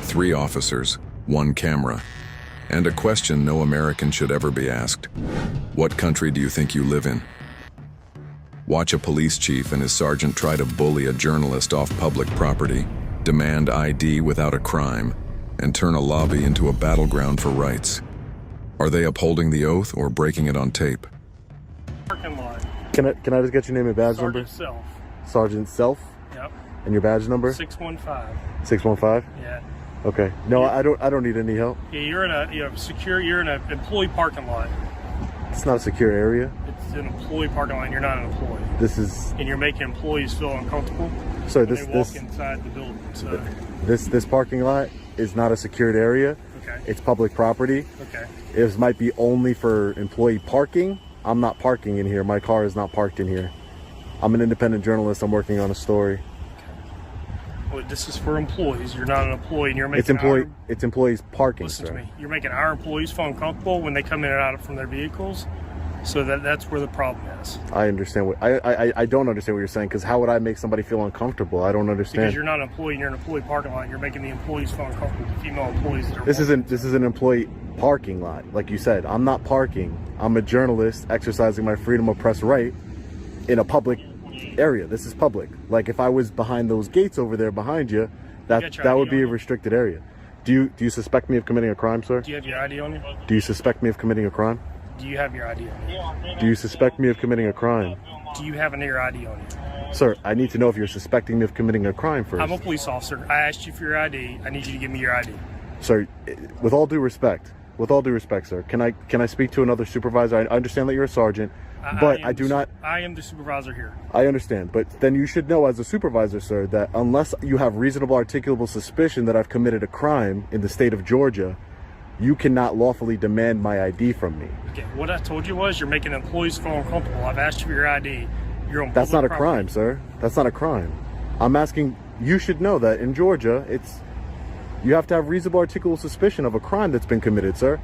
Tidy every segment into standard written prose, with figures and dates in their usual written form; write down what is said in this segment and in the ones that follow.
3 officers, 1 camera, and a question no American should ever be asked. What country do you think you live in? Watch a police chief and his sergeant try to bully a journalist off public property, demand ID without a crime, and turn a lobby into a battleground for rights. Are they upholding the oath or breaking it on tape? Parking lot. Can I just get your name and badge number? Sergeant Self. Sergeant Self? Yep. And your badge number? 615. 615? Yeah. Okay. No, I don't need any help. Yeah, you're in an employee parking lot. It's not a secure area. It's an employee parking lot and you're not an employee. And you're making employees feel uncomfortable So when they walk inside the building. So this parking lot is not a secured area. okay. It's public property. Okay. It might be only for employee parking. I'm not parking in here. My car is not parked in here. I'm an independent journalist. I'm working on a story. Well, this is for employees. You're not an employee, and you're making it's employees parking. Listen sir. to me. You're making our employees feel uncomfortable when they come in and out from their vehicles. So that's where the problem is. I understand what I don't understand what you're saying, because how would I make somebody feel uncomfortable? I don't understand. Because you're not an employee, and you're an employee parking lot. And you're making the employees feel uncomfortable. The female employees that are This is an employee parking lot, like you said. I'm not parking. I'm a journalist exercising my freedom of press right in a public area. This is public. Like if I was behind those gates over there behind you, that would be a restricted area. Do you suspect me of committing a crime, sir? Do you have your ID on you? Do you suspect me of committing a crime? Do you have your ID on you? Do you suspect me of committing a crime? Do you have your ID on you? Sir, I need to know if you're suspecting me of committing a crime first. I'm a police officer. I asked you for your ID. I need you to give me your ID. Sir, with all due respect, sir, can I speak to another supervisor? I understand that you're a sergeant, but I do not. I am the supervisor here. I understand, but then you should know as a supervisor, sir, that unless you have reasonable articulable suspicion that I've committed a crime in the state of Georgia, you cannot lawfully demand my ID from me. Okay, what I told you was you're making employees feel uncomfortable. I've asked you for your ID. You're on That's not a public crime, property. sir. That's not a crime. I'm asking, you should know that in Georgia, you have to have reasonable articulable suspicion of a crime that's been committed, sir.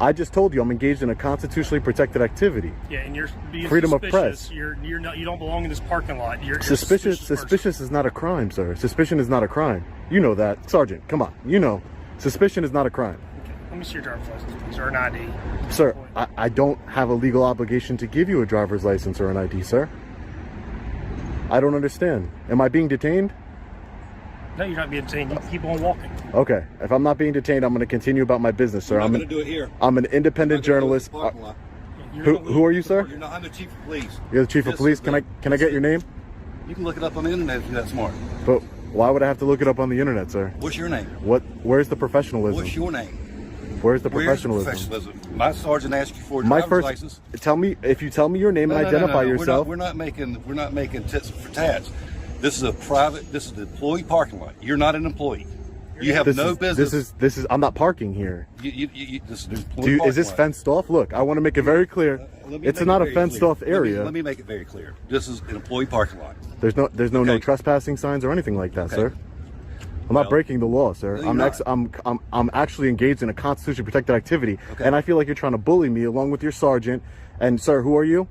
I just told you I'm engaged in a constitutionally protected activity. Yeah, and you're being freedom of suspicious. press. You're not. You don't belong in this parking lot. You're Suspicious is not a crime, sir. Suspicion is not a crime. You know that, Sergeant. Come on, you know, suspicion is not a crime. Okay, let me see your driver's license, please, or an ID. Sir, I don't have a legal obligation to give you a driver's license or an ID, sir. I don't understand. Am I being detained? No, you're not being detained. You keep on walking. Okay. If I'm not being detained, I'm going to continue about my business, sir. I'm going to do it here. I'm an independent journalist. Who are you, sir? I'm the chief of police. You're the chief of police. Can I get your name? You can look it up on the internet if you're that smart. But why would I have to look it up on the internet, sir? What's your name? Where's the professionalism? What's your name? Where's the professionalism? My sergeant asked you for a driver's license. Tell me if you tell me your name and identify yourself. We're not making tits for tats. This is an employee parking lot. You're not an employee. You have no business. This is. I'm not parking here. This is an employee parking is this lot. fenced off? Look, I want to make it very clear. It's not a fenced off area. Let me make it very clear. This is an employee parking lot. There's no trespassing signs or anything like that, sir. I'm not breaking the law, sir. I'm actually engaged in a constitutionally protected activity, and I feel like you're trying to bully me along with your sergeant. And sir, who are you?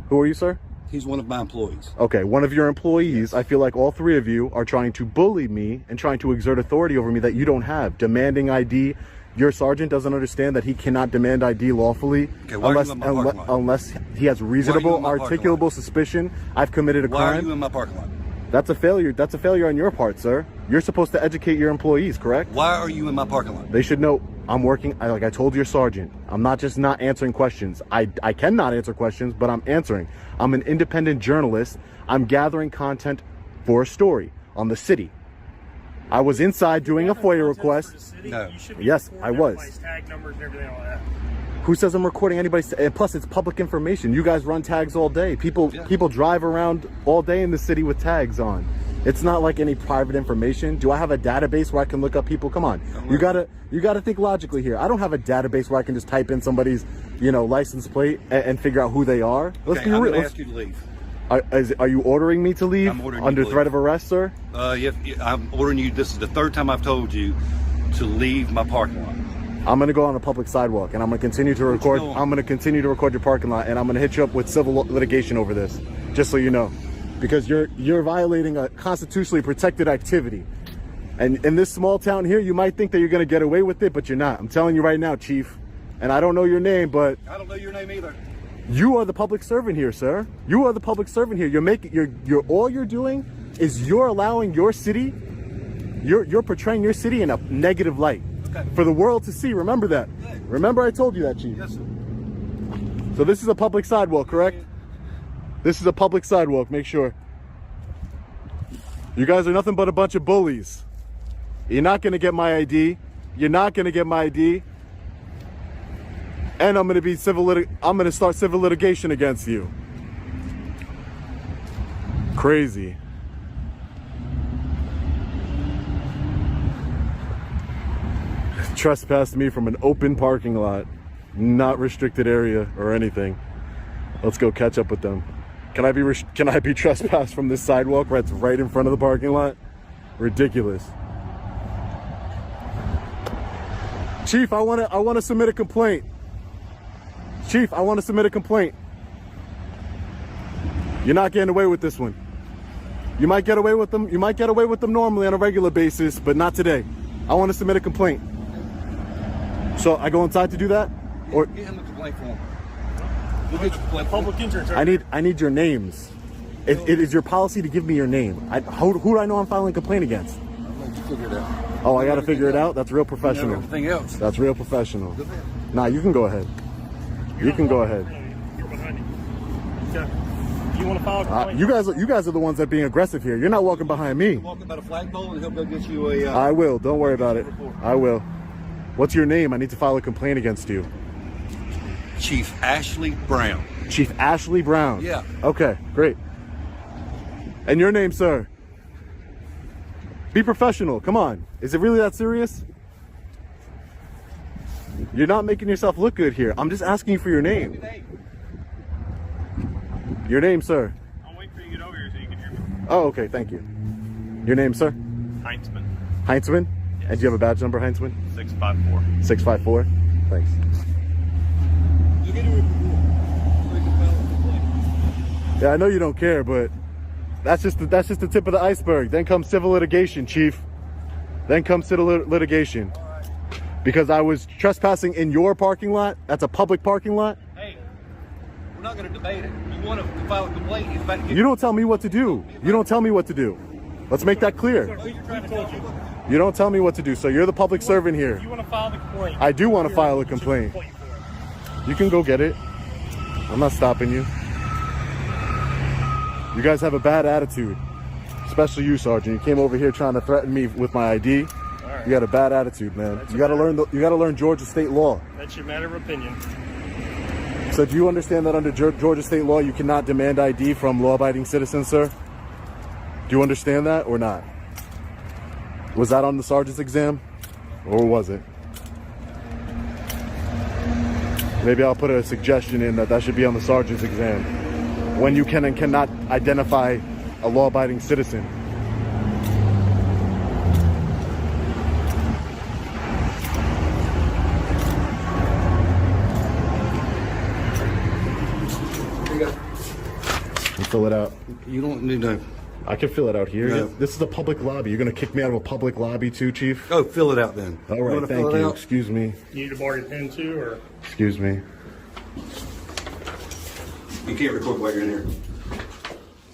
Who are you, sir? He's one of my employees. Okay, one of your employees. I feel like all 3 of you are trying to bully me and trying to exert authority over me that you don't have. Demanding ID. Your sergeant doesn't understand that he cannot demand ID lawfully unless he has reasonable articulable suspicion I've committed a crime. Why are you in my parking lot? That's a failure. That's a failure on your part, sir. You're supposed to educate your employees, correct? Why are you in my parking lot? They should know I'm working. Like I told your sergeant, I'm not just not answering questions. I cannot answer questions, but I'm answering. I'm an independent journalist. I'm gathering content for a story on the city. I was inside doing a FOIA request. No. Yes, I was. Tag numbers and everything like that. Who says I'm recording anybody's? And plus, it's public information. You guys run tags all day. People drive around all day in the city with tags on. It's not like any private information. Do I have a database where I can look up people? Come on, you gotta think logically here. I don't have a database where I can just type in somebody's, license plate and figure out who they are. Let's be real. I'm going to ask you to leave. Are you ordering me to leave? I'm ordering you under to threat leave. of arrest, sir? I'm ordering you. This is the 3rd time I've told you to leave my parking lot. I'm going to go on a public sidewalk and I'm going to continue to record. I'm going to continue to record your parking lot, and I'm going to hit you up with civil litigation over this, just so you know, because you're violating a constitutionally protected activity. And in this small town here, you might think that you're going to get away with it, but you're not. I'm telling you right now, Chief. And I don't know your name, but I don't know your name either. you are the public servant here, sir. You are the public servant here. All you're doing is you're allowing your city, you're portraying your city in a negative light for the world to see. Remember that. Remember I told you that, Chief. Yes, sir. So this is a public sidewalk, correct? This is a public sidewalk, make sure. You guys are nothing but a bunch of bullies. You're not gonna get my ID. You're not gonna get my ID. And I'm gonna start civil litigation against you. Crazy. Trespassed me from an open parking lot, not restricted area or anything. Let's go catch up with them. Can I be trespassed from this sidewalk that's right in front of the parking lot? Ridiculous. Chief, I want to submit a complaint. Chief, I want to submit a complaint. You're not getting away with this one. You might get away with them. You might get away with them normally on a regular basis, but not today. I want to submit a complaint. So I go inside to do that, or Get him a complaint form. We'll get your complaint form. Public insurance. I need your names. It is your policy to give me your name. Who do I know I'm filing a complaint against? I'll let you figure it out. Oh, I got to figure it out. That's real You know professional. everything else. That's real professional. Go ahead. Nah, you can go ahead. You can go ahead. You're behind you. Okay. You want to file a complaint? You guys are the ones that are being aggressive here. You're not walking behind me. Walk about a flagpole and he'll go get you a. I will. Don't worry about it. I will. What's your name? I need to file a complaint against you. Chief Ashley Brown. Chief Ashley Brown. Yeah. Okay, great. And your name, sir? Be professional. Come on. Is it really that serious? You're not making yourself look good here. I'm just asking you for your name. Your name, sir? I'll wait for you to get over here so you can hear me. Oh, okay. Thank you. Your name, sir? Heinzman, Heinzman? And do you have a badge number, Heinzman? 654. 654? Thanks. You get a report. Yeah, I know you don't care, but that's just the tip of the iceberg. Then comes civil litigation, Chief. Then comes civil litigation. Because I was trespassing in your parking lot. That's a public parking lot. Hey, we're not going to debate it. You want to file a complaint? He's about to get You don't tell me what to do. You don't tell me what to do. Let's make that clear. We told you. You don't tell me what to do. So you're the public servant here. You want to file the complaint? I do want to file a complaint. You can go get it. I'm not stopping you. You guys have a bad attitude. Especially you, Sergeant. You came over here trying to threaten me with my ID. Right. You got a bad attitude, man. You got to learn Georgia state law. That's your matter of opinion. So do you understand that under Georgia state law, you cannot demand ID from law-abiding citizens, sir? Do you understand that or not? Was that on the sergeant's exam or was it? Maybe I'll put a suggestion in that should be on the sergeant's exam. When you can and cannot identify a law-abiding citizen. Fill it out. You don't need to. I can fill it out here. No. This is a public lobby. You're gonna kick me out of a public lobby too, Chief? Go fill it out then. All You right, wanna thank fill it you. out? Excuse me. You need to borrow your pen too, or? Excuse me. You can't record while you're in here.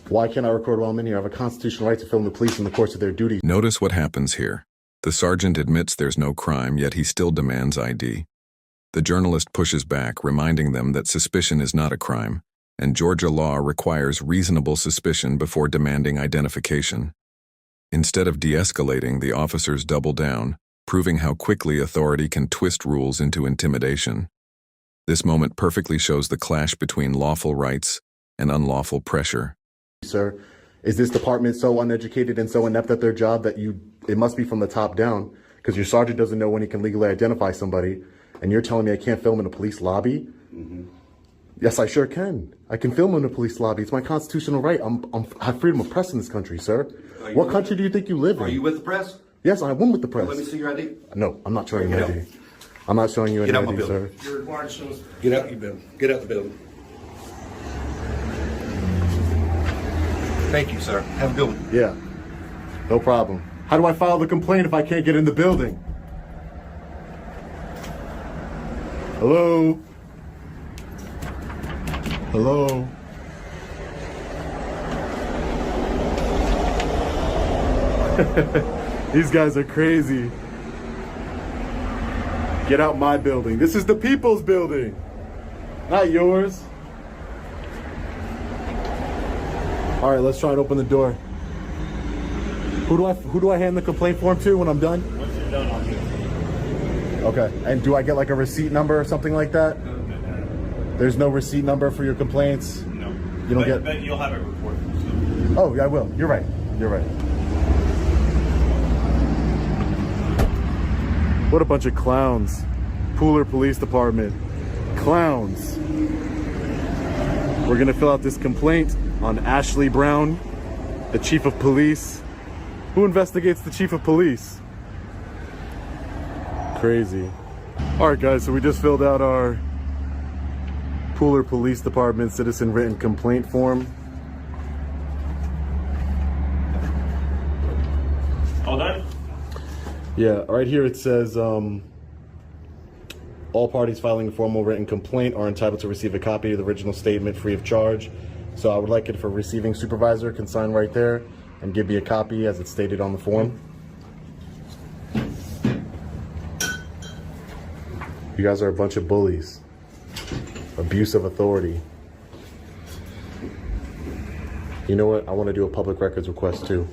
Why can't I record while I'm in here? I have a constitutional right to film the police in the course of their duty. Notice what happens here. The sergeant admits there's no crime, yet he still demands ID. The journalist pushes back, reminding them that suspicion is not a crime, and Georgia law requires reasonable suspicion before demanding identification. Instead of de-escalating, the officers double down, proving how quickly authority can twist rules into intimidation. This moment perfectly shows the clash between lawful rights and unlawful pressure. Sir, is this department so uneducated and so inept at their job that it must be from the top down? Because your sergeant doesn't know when he can legally identify somebody, and you're telling me I can't film in a police lobby? Mm-hmm. Yes, I sure can. I can film in a police lobby. It's my constitutional right. I have freedom of press in this country, sir. What country do you think you live in? Are you with the press? Yes, I am with the press. Let me see your ID. No, I'm not showing you an ID. I'm not showing you an Get out my ID, sir. building. You're required to show us. Get out your building. Get out the building. Thank you, sir. Have a good one. Yeah, no problem. How do I file the complaint if I can't get in the building? Hello? Hello? These guys are crazy. Get out my building. This is the people's building, not yours. All right, let's try and open the door. Who do I hand the complaint form to when I'm done? Once you're done, I'll do it. Okay, and do I get like a receipt number or something like that? There's no receipt number for your complaints? No. You don't get... But you'll have it recorded. So. Oh, yeah, I will. You're right. You're right. What a bunch of clowns. Pooler Police Department. Clowns. We're gonna fill out this complaint on Ashley Brown, the Chief of Police. Who investigates the Chief of Police? Crazy. All right, guys, so we just filled out our Pooler Police Department citizen written complaint form. All done? Yeah, right here it says, all parties filing a formal written complaint are entitled to receive a copy of the original statement free of charge. So I would like it for receiving supervisor can sign right there and give me a copy as it's stated on the form. You guys are a bunch of bullies. Abuse of authority. You know what? I want to do a public records request too.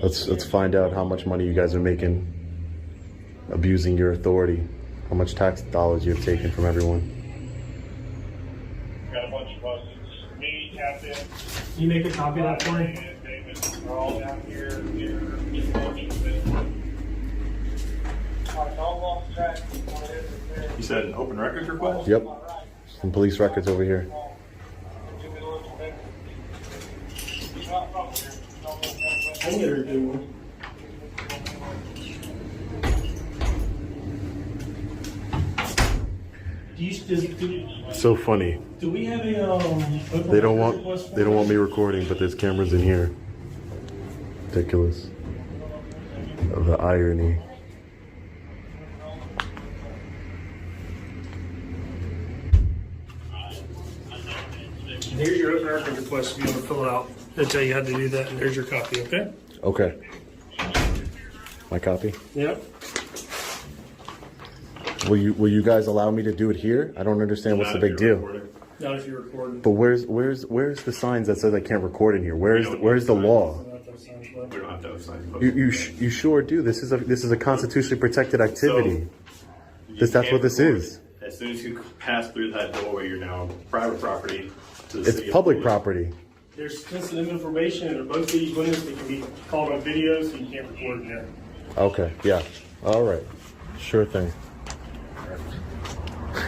Let's find out how much money you guys are making abusing your authority. How much tax dollars you've taken from everyone. Got a bunch of buses. Me, Captain. Can you make a copy of that for me? David, we're all down here. You said an open records request? Yep. Some police records over here. I can get her to do one. So funny. Do we have a They don't want me recording, but there's cameras in here. Ridiculous. The irony. Here's your open record request if you want to fill it out. They'll tell you how to do that, and there's your copy, okay? Okay. My copy? Yep. Will you guys allow me to do it here? I don't understand what's the big deal. Not if you're recording. But where's the signs that says I can't record in here? Where's the law? We don't have to have signs. You sure do. This is a constitutionally protected activity. That's what this is. As soon as you pass through that doorway, you're now private property to the It's city. public property. There's sensitive information, and both these windows that can be called on video, so you can't record in there. Okay. Yeah. All right. Sure thing.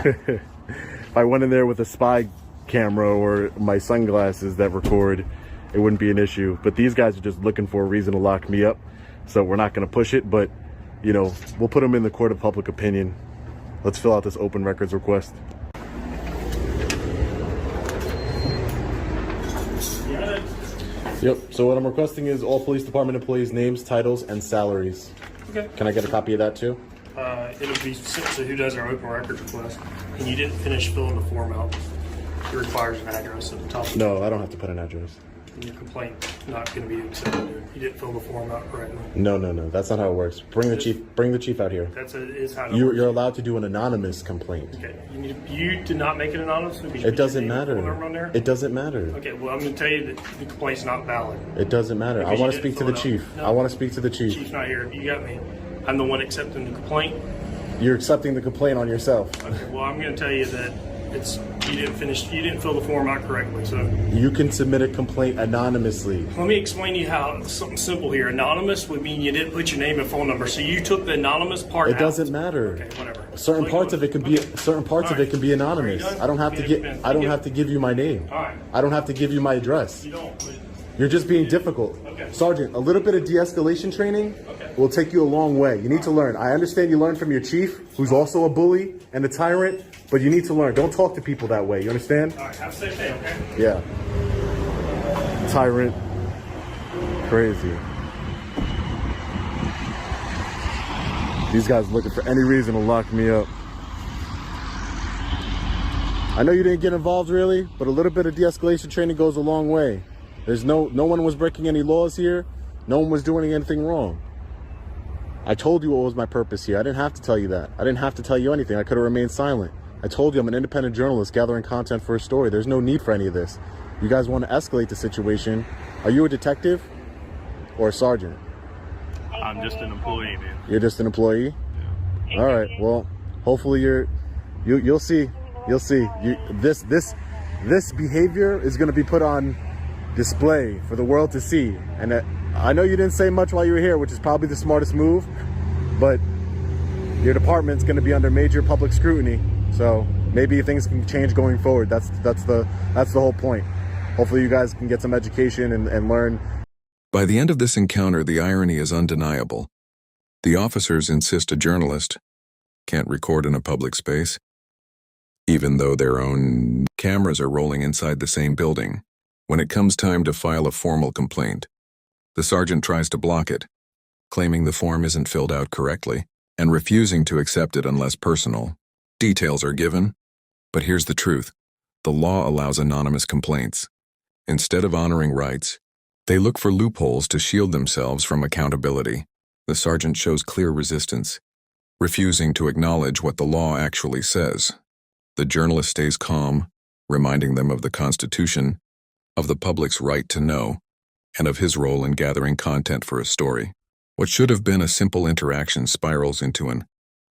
If I went in there with a spy camera or my sunglasses that record, it wouldn't be an issue. But these guys are just looking for a reason to lock me up. So we're not going to push it, but, you know, we'll put them in the court of public opinion. Let's fill out this open records request. Yep. So what I'm requesting is all police department employees' names, titles, and salaries. Okay. Can I get a copy of that too? It'll be sent to who does our open records request. And you didn't finish filling the form out. It requires an address at the top. No, I don't have to put an address. And your complaint not going to be accepted. You didn't fill the form out correctly. No. That's not how it works. Bring the chief out here. Is how it You're works. allowed to do an anonymous complaint. Okay. You did not make it anonymous. So It doesn't matter. It doesn't matter. Okay. Well, I'm going to tell you that the complaint's not valid. It doesn't matter. I Because want you to didn't speak to the fill it chief. out. No. I want to speak to the The chief. chief's not here. You got me. I'm the one accepting the complaint. You're accepting the complaint on yourself. Okay. Well, I'm going to tell you that you didn't fill the form out correctly. So You can submit a complaint anonymously. let me explain to you how something simple here. Anonymous would mean you didn't put your name and phone number. So you took the anonymous part out. It doesn't matter. Okay, whatever. Certain parts of it can be anonymous. Are you done? I don't have to Give me- give you my name. All right. I don't have to give you my address. You don't. But You're just being difficult. Okay. Sergeant, a little bit of de-escalation training will take you a long way. You need to learn. I understand you learn from your chief, who's also a bully and a tyrant, but you need to learn. Don't talk to people that way. You understand? all right. Have a safe day. Okay. Yeah. Tyrant. crazy. These guys looking for any reason to lock me up. I know you didn't get involved really, but a little bit of de-escalation training goes a long way. There's no one was breaking any laws here. No one was doing anything wrong. I told you what was my purpose here. I didn't have to tell you that. I didn't have to tell you anything. I could have remained silent. I told you I'm an independent journalist gathering content for a story. There's no need for any of this. You guys want to escalate the situation. Are you a detective or a sergeant? I'm just an employee, man. You're just an employee? Yeah. All right. Well, hopefully you'll see. You'll see. This behavior is going to be put on display for the world to see. And I know you didn't say much while you were here, which is probably the smartest move, but your department's going to be under major public scrutiny. So maybe things can change going forward. That's the whole point. Hopefully you guys can get some education and learn. By the end of this encounter, the irony is undeniable. The officers insist a journalist can't record in a public space, even though their own cameras are rolling inside the same building. When it comes time to file a formal complaint, the sergeant tries to block it, claiming the form isn't filled out correctly and refusing to accept it unless personal details are given. But here's the truth. The law allows anonymous complaints. Instead of honoring rights, they look for loopholes to shield themselves from accountability. The sergeant shows clear resistance, refusing to acknowledge what the law actually says. The journalist stays calm, reminding them of the Constitution, of the public's right to know, and of his role in gathering content for a story. What should have been a simple interaction spirals into an